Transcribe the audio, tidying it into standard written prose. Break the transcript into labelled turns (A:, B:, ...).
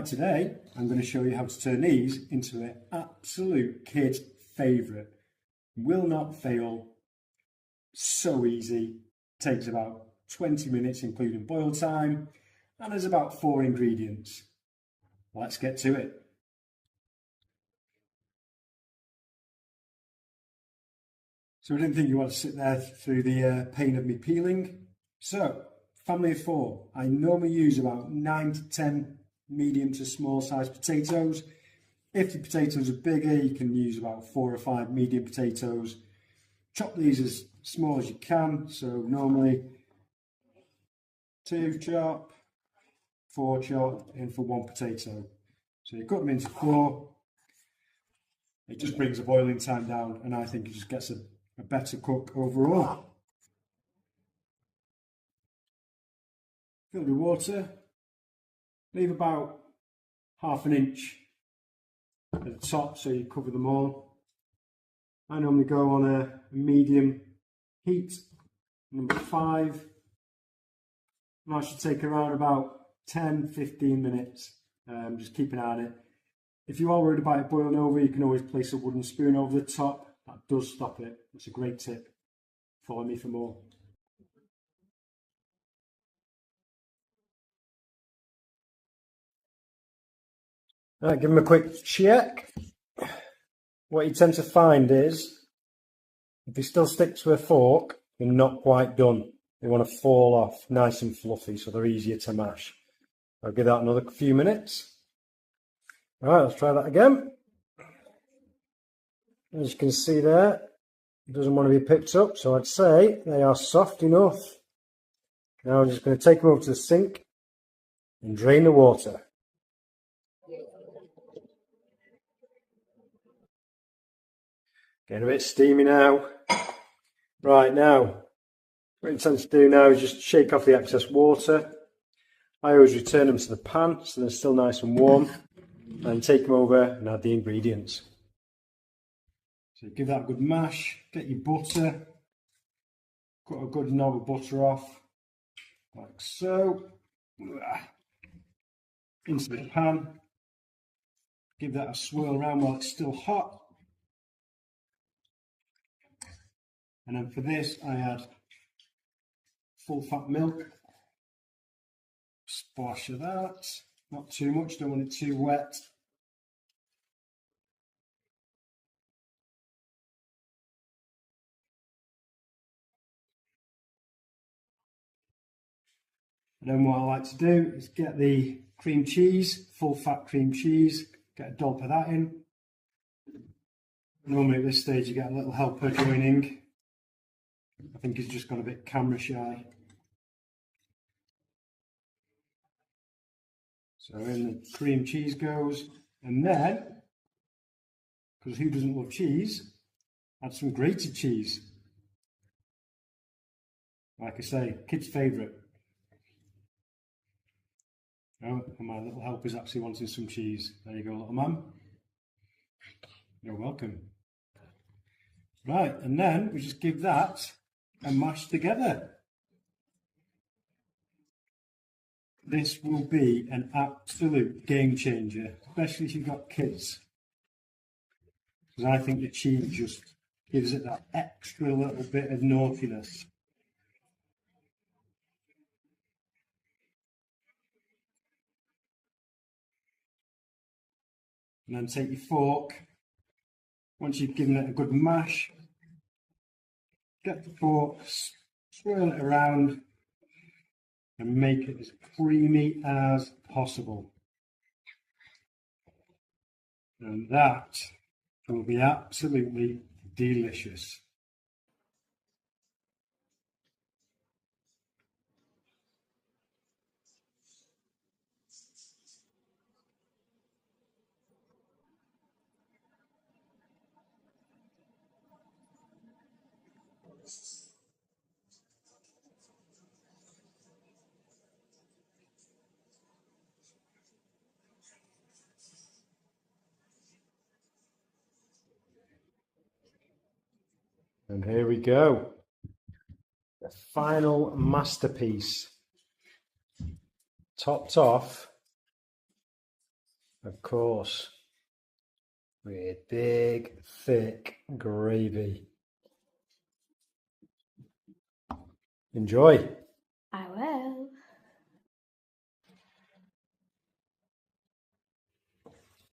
A: Right, today I'm going to show you how to turn these into an absolute kid favourite. Will not fail, so easy, takes about 20 minutes including boil time, and there's about 4 ingredients. Let's get to it. So I didn't think you want to sit there through the pain of me peeling. So, family of 4, I normally use about 9 to 10 medium to small sized potatoes. If the potatoes are bigger, you can use about 4 or 5 medium potatoes. Chop these as small as you can. So normally 2 chop, 4 chop in for 1 potato. So you cut them into 4. It just brings the boiling time down, and I think it just gets a better cook overall. Fill with water. Leave about ½ an inch at the top so you cover them all. I normally go on a medium heat, number 5. And I should take around about 10-15 minutes. Just keep an eye on it. If you are worried about it boiling over, you can always place a wooden spoon over the top. That does stop it. It's a great tip. Follow me for more. Right, give them a quick check. What you tend to find is, if you still stick to a fork, they're not quite done. They want to fall off nice and fluffy, so they're easier to mash. I'll give that another few minutes. All right, let's try that again. As you can see there, it doesn't want to be picked up, so I'd say they are soft enough. Now I'm just going to take them over to the sink and drain the water. Getting a bit steamy now. Right, now, what I intend to do now is just shake off the excess water. I always return them to the pan so they're still nice and warm, and take them over and add the ingredients. So give that a good mash, get your butter, cut a good knob of butter off, like so, into the pan, give that a swirl around while it's still hot. And then for this, I add full fat milk, splash of that, not too much, don't want it too wet. And then what I like to do is get the cream cheese, full fat cream cheese, get a dollop of that in. Normally at this stage you get a little helper joining. I think he's just gone a bit camera shy. So in the cream cheese goes, and then, because who doesn't love cheese, add some grated cheese. Like I say, kid's favourite. Oh, and my little helper's actually wanting some cheese. There you go, little man. You're welcome. Right, and then we just give that a mash together. This will be an absolute game changer, especially if you've got kids. Because I think the cheese just gives it that extra little bit of naughtiness. And then take your fork. Once you've given it a good mash, get the fork, swirl it around, and make it as creamy as possible. And that will be absolutely delicious. And here we go, the final masterpiece, topped off of course, with big, thick gravy. Enjoy.
B: I will.